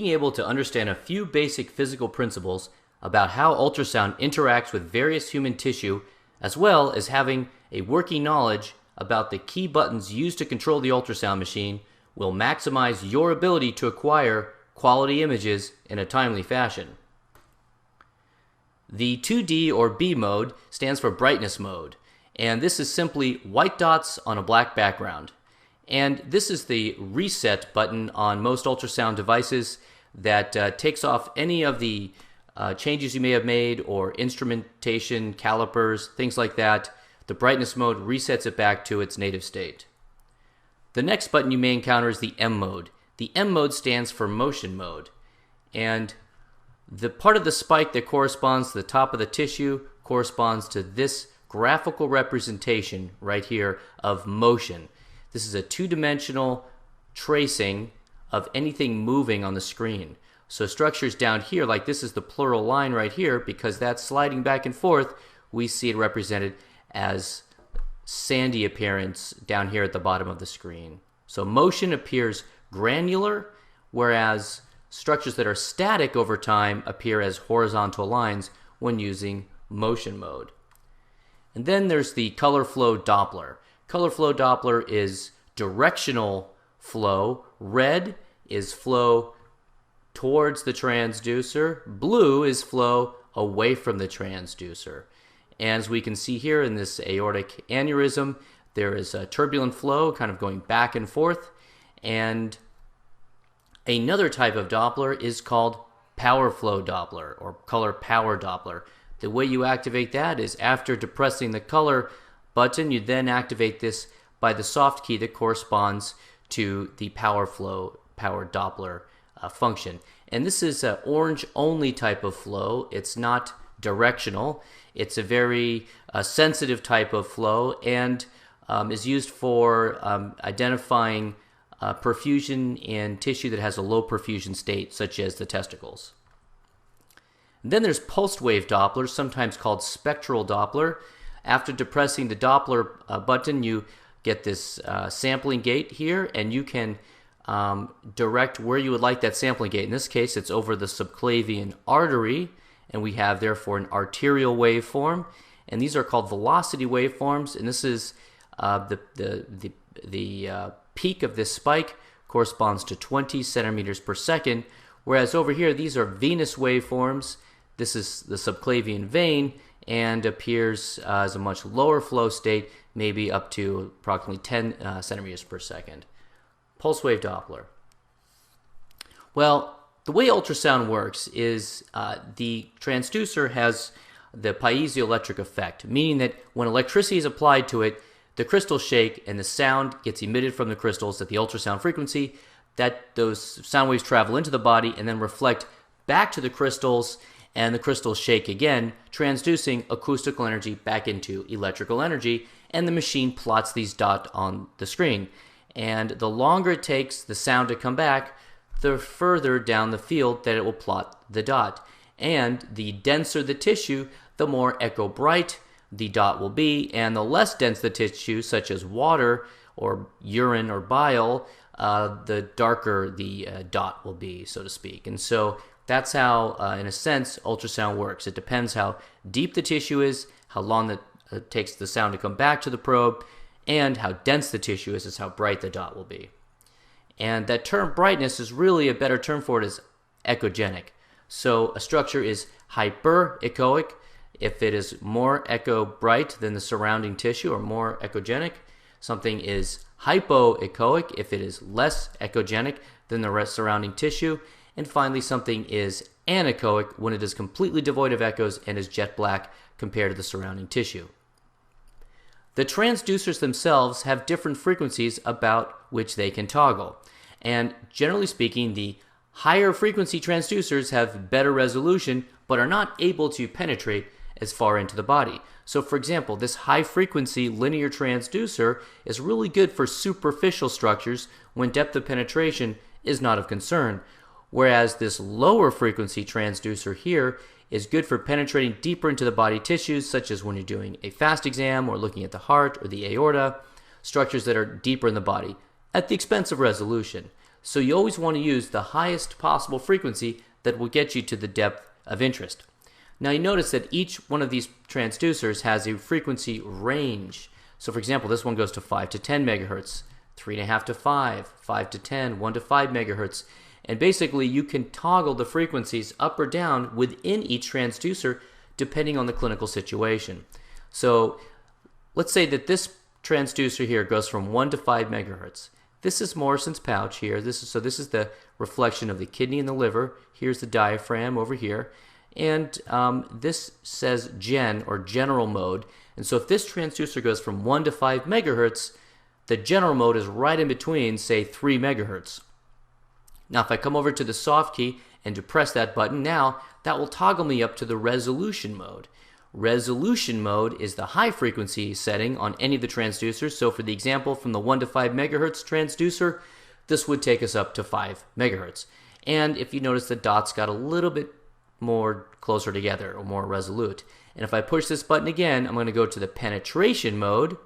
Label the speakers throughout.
Speaker 1: being able to understand a few basic physical principles about how ultrasound interacts with various human tissue, as well as having a working knowledge about the key buttons used to control the ultrasound machine, will maximize your ability to acquire quality images in a timely fashion. The 2D or B mode stands for brightness mode, and this is simply white dots on a black background. And this is the reset button on most ultrasound devices that takes off any of the changes you may have made or instrumentation, calipers, things like that. The brightness mode resets it back to its native state. The next button you may encounter is the M mode. The M mode stands for motion mode. And the part of the spike that corresponds to the top of the tissue corresponds to this graphical representation right here of motion. This is a two-dimensional tracing of anything moving on the screen. So structures down here, like this is the plural line right here, because that's sliding back and forth, we see it represented as sandy appearance down here at the bottom of the screen. So motion appears granular, whereas structures that are static over time appear as horizontal lines when using motion mode. And then there's the color flow Doppler. Color flow Doppler is directional flow. Red is flow towards the transducer. Blue is flow away from the transducer. And as we can see here in this aortic aneurysm, there is a turbulent flow kind of going back and forth. And another type of Doppler is called power flow Doppler or color power Doppler. The way you activate that is after depressing the color button, you then activate this by the soft key that corresponds to the power flow, power Doppler function. And this is an orange only type of flow. It's not directional. It's a very sensitive type of flow and is used for identifying perfusion in tissue that has a low perfusion state, such as the testicles. And then there's pulsed wave Doppler, sometimes called spectral Doppler. After depressing the Doppler button, you get this sampling gate here, and you can direct where you would like that sampling gate. In this case, it's over the subclavian artery, and we have therefore an arterial waveform. And these are called velocity waveforms, and this is the peak of this spike corresponds to 20 centimeters per second, whereas over here these are venous waveforms. This is the subclavian vein and appears as a much lower flow state, maybe up to approximately 10 centimeters per second. Pulse wave Doppler. Well, the way ultrasound works is the transducer has the piezoelectric effect, meaning that when electricity is applied to it, the crystals shake and the sound gets emitted from the crystals at the ultrasound frequency. That those sound waves travel into the body and then reflect back to the crystals, and the crystals shake again, transducing acoustical energy back into electrical energy, and the machine plots these dots on the screen. And the longer it takes the sound to come back, the further down the field that it will plot the dot. And the denser the tissue, the more echo bright the dot will be, and the less dense the tissue, such as water or urine or bile, the darker the dot will be, so to speak. And so that's how, in a sense, ultrasound works. It depends how deep the tissue is, how long it takes the sound to come back to the probe, and how dense the tissue is how bright the dot will be. And that term brightness is really a better term for it is echogenic. So a structure is hyperechoic if it is more echo bright than the surrounding tissue or more echogenic. Something is hypoechoic if it is less echogenic than the rest surrounding tissue. And finally, something is anechoic when it is completely devoid of echoes and is jet black compared to the surrounding tissue. The transducers themselves have different frequencies about which they can toggle. And generally speaking, the higher frequency transducers have better resolution but are not able to penetrate as far into the body. So for example, this high frequency linear transducer is really good for superficial structures when depth of penetration is not of concern, whereas this lower frequency transducer here is good for penetrating deeper into the body tissues, such as when you're doing a fast exam or looking at the heart or the aorta, structures that are deeper in the body, at the expense of resolution. So you always want to use the highest possible frequency that will get you to the depth of interest. Now you notice that each one of these transducers has a frequency range. So for example, this one goes to 5 to 10 megahertz, 3.5 to 5, 5 to 10, 1 to 5 megahertz. And basically you can toggle the frequencies up or down within each transducer depending on the clinical situation. So let's say that this transducer here goes from 1 to 5 megahertz. This is Morrison's pouch here. This is the reflection of the kidney and the liver. Here's the diaphragm over here. And this says gen or general mode. And so if this transducer goes from 1 to 5 megahertz, the general mode is right in between, say, 3 megahertz. Now if I come over to the soft key and depress that button, now that will toggle me up to the resolution mode. Resolution mode is the high frequency setting on any of the transducers. So for the example from the 1 to 5 megahertz transducer, this would take us up to 5 megahertz. And if you notice, the dots got a little bit more closer together or more resolute. And if I push this button again, I'm going to go to the penetration mode,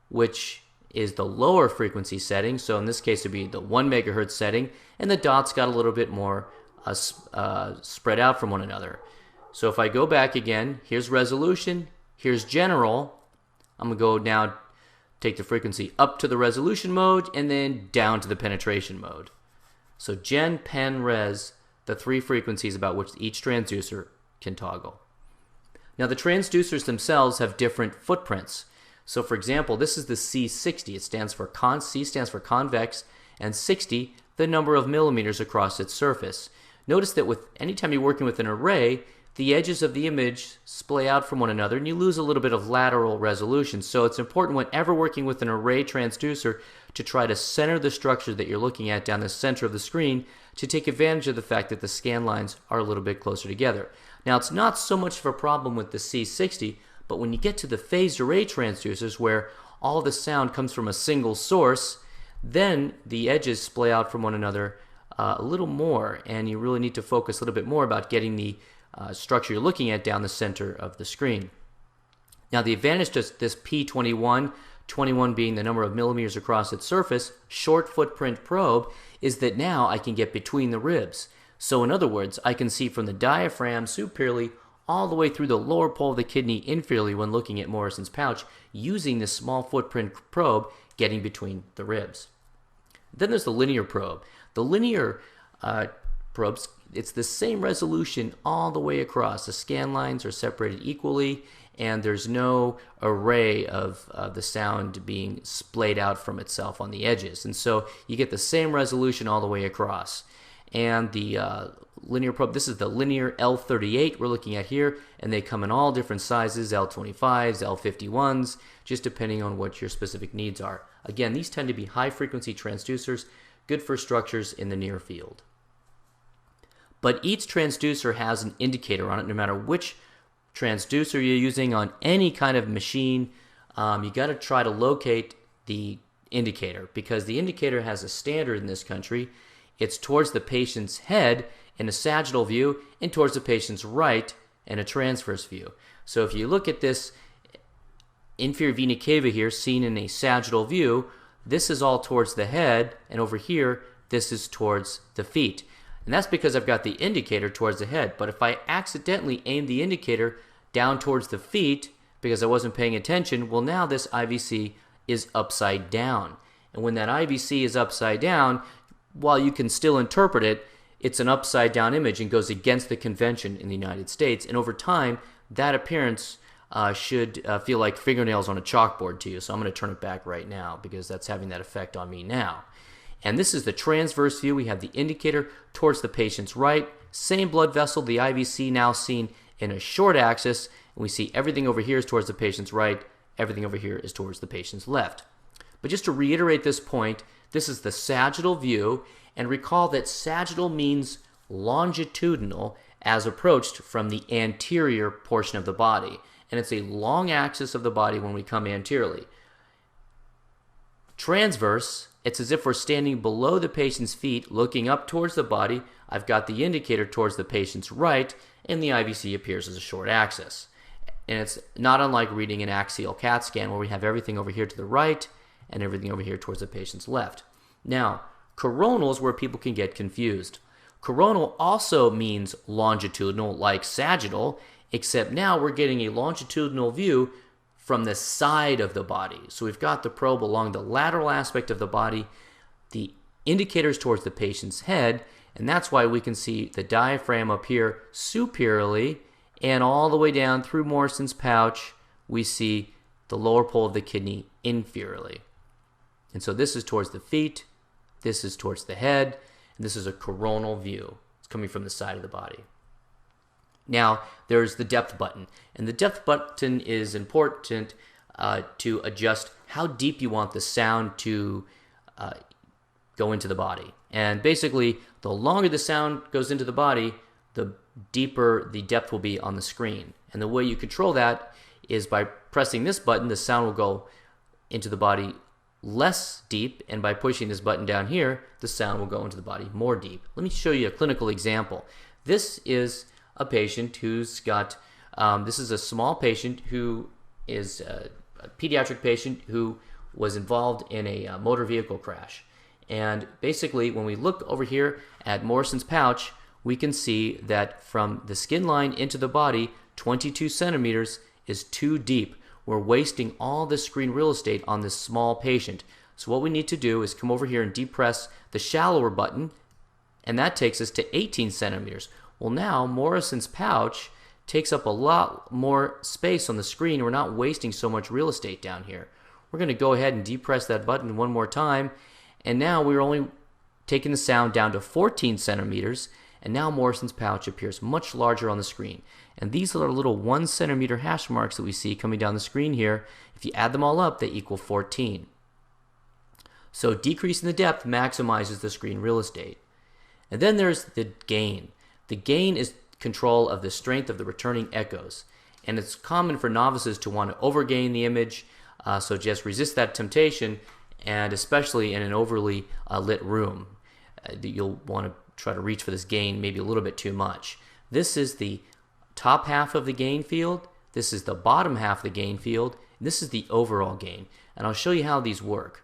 Speaker 1: which is the lower frequency setting. So in this case it would be the 1 megahertz setting, and the dots got a little bit more spread out from one another. So if I go back again, here's resolution, here's general. I'm going to go now take the frequency up to the resolution mode and then down to the penetration mode. So gen, pen, res, the three frequencies about which each transducer can toggle. Now the transducers themselves have different footprints. So for example, this is the C60. It stands for C stands for convex, and 60 the number of millimeters across its surface. Notice that with anytime you're working with an array, the edges of the image splay out from one another and you lose a little bit of lateral resolution. So it's important whenever working with an array transducer to try to center the structure that you're looking at down the center of the screen to take advantage of the fact that the scan lines are a little bit closer together. Now it's not so much of a problem with the C60, but when you get to the phased array transducers where all the sound comes from a single source, then the edges splay out from one another a little more, and you really need to focus a little bit more about getting the structure you're looking at down the center of the screen. Now the advantage to this P21, 21 being the number of millimeters across its surface, short footprint probe, is that now I can get between the ribs. So in other words, I can see from the diaphragm superiorly all the way through the lower pole of the kidney inferiorly when looking at Morrison's pouch using this small footprint probe getting between the ribs. Then there's the linear probe. The linear probes, it's the same resolution all the way across. The scan lines are separated equally, and there's no array of the sound being splayed out from itself on the edges. And so you get the same resolution all the way across. And the linear probe, this is the linear L38 we're looking at here, and they come in all different sizes, L25s, L51s, just depending on what your specific needs are. Again, these tend to be high-frequency transducers, good for structures in the near field. But each transducer has an indicator on it, no matter which transducer you're using on any kind of machine. You got to try to locate the indicator, because the indicator has a standard in this country. It's towards the patient's head in a sagittal view and towards the patient's right in a transverse view. So if you look at this inferior vena cava here seen in a sagittal view, this is all towards the head, and over here this is towards the feet. And that's because I've got the indicator towards the head. But if I accidentally aim the indicator down towards the feet because I wasn't paying attention, well, now this IVC is upside down. And when that IVC is upside down, while you can still interpret it, it's an upside down image and goes against the convention in the United States. And over time, that appearance should feel like fingernails on a chalkboard to you. So I'm going to turn it back right now because that's having that effect on me now. And this is the transverse view. We have the indicator towards the patient's right. Same blood vessel, the IVC now seen in a short axis. And we see everything over here is towards the patient's right. Everything over here is towards the patient's left. But just to reiterate this point, this is the sagittal view. And recall that sagittal means longitudinal as approached from the anterior portion of the body. And it's a long axis of the body when we come anteriorly. Transverse, it's as if we're standing below the patient's feet looking up towards the body. I've got the indicator towards the patient's right, and the IVC appears as a short axis. And it's not unlike reading an axial CAT scan where we have everything over here to the right and everything over here towards the patient's left. Now, Coronal is where people can get confused. Coronal also means longitudinal, like sagittal, except now we're getting a longitudinal view from the side of the body. So we've got the probe along the lateral aspect of the body, the indicators towards the patient's head, and that's why we can see the diaphragm up here superiorly, and all the way down through Morrison's pouch, we see the lower pole of the kidney inferiorly. And so this is towards the feet, this is towards the head, and this is a coronal view. It's coming from the side of the body. Now, there's the depth button, and the depth button is important to adjust how deep you want the sound to go into the body. And basically, the longer the sound goes into the body, the deeper the depth will be on the screen. And the way you control that is by pressing this button, the sound will go into the body less deep, and by pushing this button down here, the sound will go into the body more deep. Let me show you a clinical example. This is a patient who's got, this is a small patient who is a pediatric patient who was involved in a motor vehicle crash. And basically, when we look over here at Morrison's pouch, we can see that from the skin line into the body, 22 centimeters is too deep. We're wasting all this screen real estate on this small patient. So what we need to do is come over here and depress the shallower button, and that takes us to 18 centimeters. Well, now Morrison's pouch takes up a lot more space on the screen. We're not wasting so much real estate down here. We're going to go ahead and depress that button one more time, and now we're only taking the sound down to 14 centimeters, and now Morrison's pouch appears much larger on the screen. And these are little 1 centimeter hash marks that we see coming down the screen here. If you add them all up, they equal 14. So decreasing the depth maximizes the screen real estate. And then there's the gain. The gain is control of the strength of the returning echoes. And it's common for novices to want to overgain the image, so just resist that temptation, and especially in an overly lit room. You'll want to try to reach for this gain maybe a little bit too much. This is the top half of the gain field, this is the bottom half of the gain field, and this is the overall gain. And I'll show you how these work.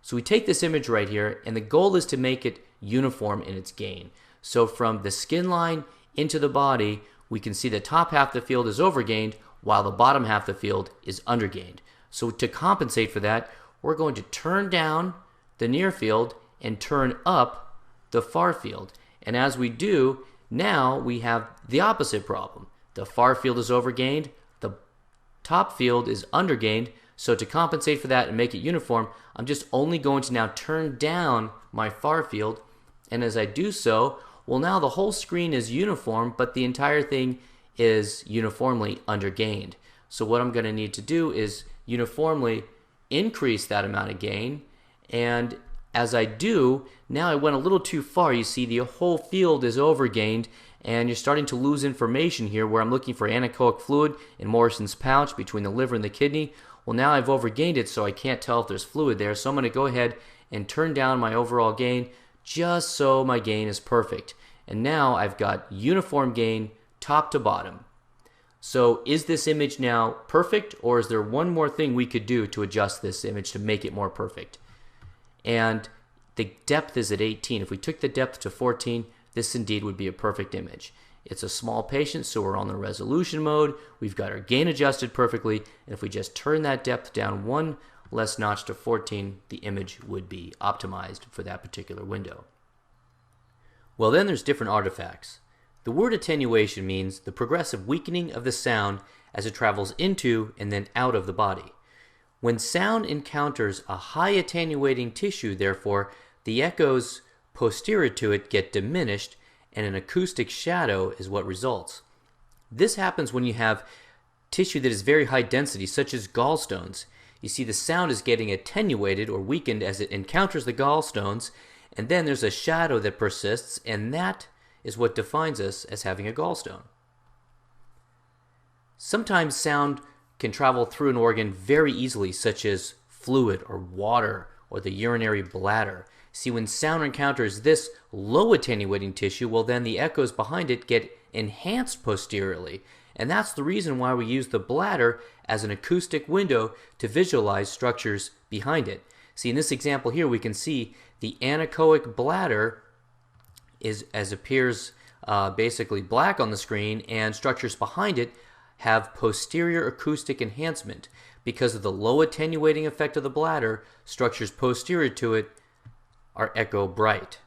Speaker 1: So we take this image right here, and the goal is to make it uniform in its gain. So from the skin line into the body, we can see the top half of the field is overgained, while the bottom half of the field is undergained. So to compensate for that, we're going to turn down the near field and turn up the far field. And as we do, now we have the opposite problem. The far field is overgained, the top field is undergained. So to compensate for that and make it uniform, I'm just only going to now turn down my far field. And as I do so, well, now the whole screen is uniform, but the entire thing is uniformly undergained. So what I'm going to need to do is uniformly increase that amount of gain, and as I do, now I went a little too far. You see the whole field is overgained, and you're starting to lose information here where I'm looking for anechoic fluid in Morrison's pouch between the liver and the kidney. Well, now I've overgained it, so I can't tell if there's fluid there, so I'm going to go ahead and turn down my overall gain just so my gain is perfect. And now I've got uniform gain top to bottom. So is this image now perfect, or is there one more thing we could do to adjust this image to make it more perfect? And the depth is at 18. If we took the depth to 14, this indeed would be a perfect image. It's a small patient, so we're on the resolution mode. We've got our gain adjusted perfectly, and if we just turn that depth down one less notch to 14, the image would be optimized for that particular window. Well, then there's different artifacts. The word attenuation means the progressive weakening of the sound as it travels into and then out of the body. When sound encounters a high attenuating tissue, therefore, the echoes posterior to it get diminished, and an acoustic shadow is what results. This happens when you have tissue that is very high density, such as gallstones. You see the sound is getting attenuated or weakened as it encounters the gallstones, and then there's a shadow that persists, and that is what defines us as having a gallstone. Sometimes sound can travel through an organ very easily, such as fluid or water or the urinary bladder. See, when sound encounters this low attenuating tissue, well, then the echoes behind it get enhanced posteriorly. And that's the reason why we use the bladder as an acoustic window to visualize structures behind it. See, in this example here, we can see The anechoic bladder is, as appears basically black on the screen, and structures behind it have posterior acoustic enhancement. Because of the low attenuating effect of the bladder, structures posterior to it are echo bright.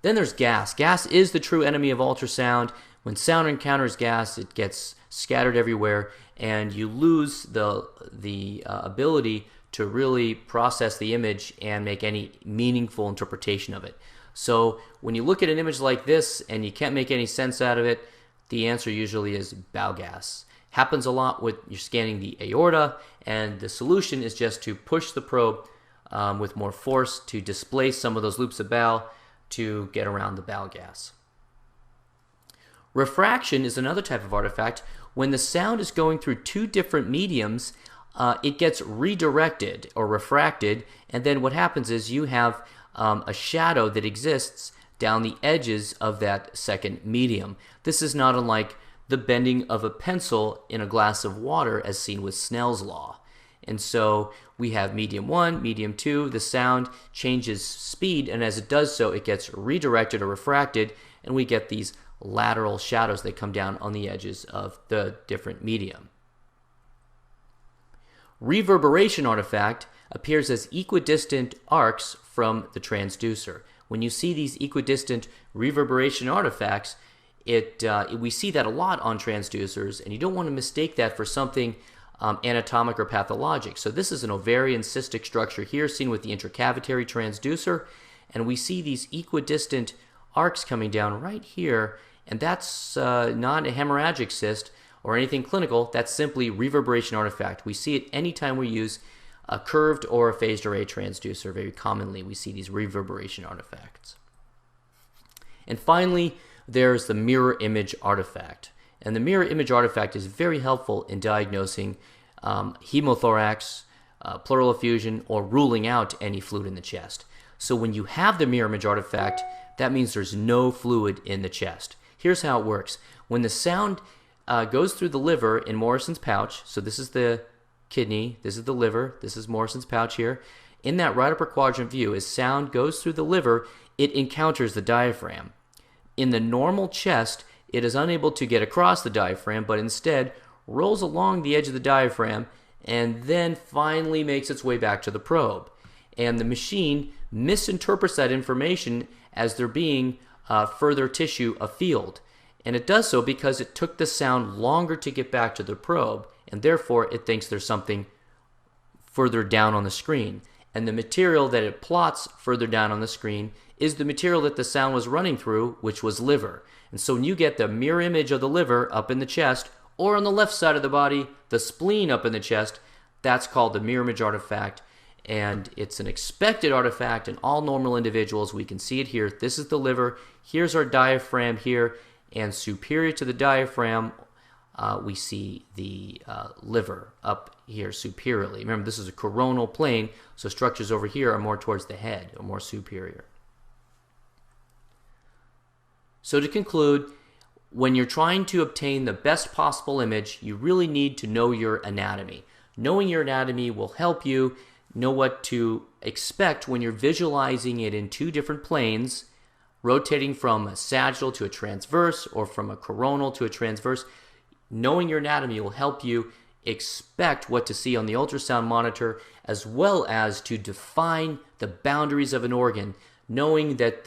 Speaker 1: Then there's gas. Gas is the true enemy of ultrasound. When sound encounters gas, it gets scattered everywhere, and you lose the ability to really process the image and make any meaningful interpretation of it. So when you look at an image like this and you can't make any sense out of it, the answer usually is bowel gas. Happens a lot when you're scanning the aorta, and the solution is just to push the probe with more force to displace some of those loops of bowel to get around the bowel gas. Refraction is another type of artifact. When the sound is going through two different mediums, it gets redirected or refracted, and then what happens is you have a shadow that exists down the edges of that second medium. This is not unlike the bending of a pencil in a glass of water as seen with Snell's law. And so we have medium 1, medium 2, the sound changes speed, and as it does so, it gets redirected or refracted, and we get these lateral shadows that come down on the edges of the different medium. Reverberation artifact appears as equidistant arcs from the transducer. When you see these equidistant reverberation artifacts, we see that a lot on transducers, and you don't want to mistake that for something anatomic or pathologic. So this is an ovarian cystic structure here seen with the intracavitary transducer, and we see these equidistant arcs coming down right here, and that's not a hemorrhagic cyst or anything clinical. That's simply reverberation artifact. We see it anytime we use a curved or a phased array transducer. Very commonly we see these reverberation artifacts. And finally, there's the mirror image artifact. And the mirror image artifact is very helpful in diagnosing hemothorax, pleural effusion, or ruling out any fluid in the chest. So when you have the mirror image artifact, that means there's no fluid in the chest. Here's how it works. When the sound goes through the liver in Morrison's pouch, so this is the kidney, this is the liver, this is Morrison's pouch here. In that right upper quadrant view, as sound goes through the liver, it encounters the diaphragm. In the normal chest, it is unable to get across the diaphragm, but instead rolls along the edge of the diaphragm and then finally makes its way back to the probe. And the machine misinterprets that information as there being further tissue afield. And it does so because it took the sound longer to get back to the probe, and therefore it thinks there's something further down on the screen. And the material that it plots further down on the screen is the material that the sound was running through, which was liver. And so when you get the mirror image of the liver up in the chest, or on the left side of the body, the spleen up in the chest, that's called the mirror image artifact. And it's an expected artifact in all normal individuals. We can see it here. This is the liver. Here's our diaphragm here. And superior to the diaphragm, we see the liver up here superiorly. Remember, this is a coronal plane, so structures over here are more towards the head, or more superior. So to conclude, when you're trying to obtain the best possible image, you really need to know your anatomy. Knowing your anatomy will help you know what to expect when you're visualizing it in two different planes, rotating from a sagittal to a transverse or from a coronal to a transverse. Knowing your anatomy will help you expect what to see on the ultrasound monitor, as well as to define the boundaries of an organ, knowing that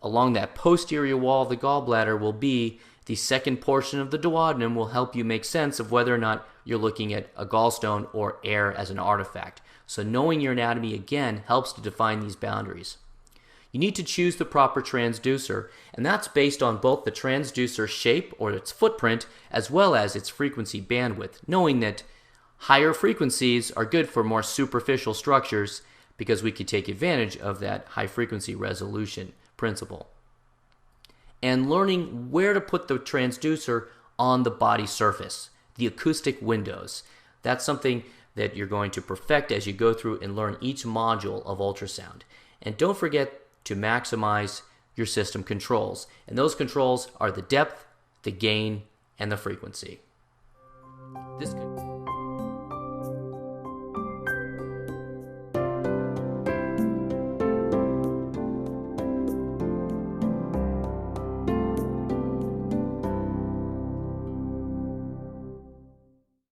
Speaker 1: along that posterior wall of the gallbladder will be the second portion of the duodenum will help you make sense of whether or not you're looking at a gallstone or air as an artifact. So knowing your anatomy, again, helps to define these boundaries. You need to choose the proper transducer, and that's based on both the transducer shape or its footprint as well as its frequency bandwidth, knowing that higher frequencies are good for more superficial structures because we could take advantage of that high frequency resolution principle. And learning where to put the transducer on the body surface, the acoustic windows. That's something that you're going to perfect as you go through and learn each module of ultrasound. And don't forget to maximize your system controls. And those controls are the depth, the gain, and the frequency. This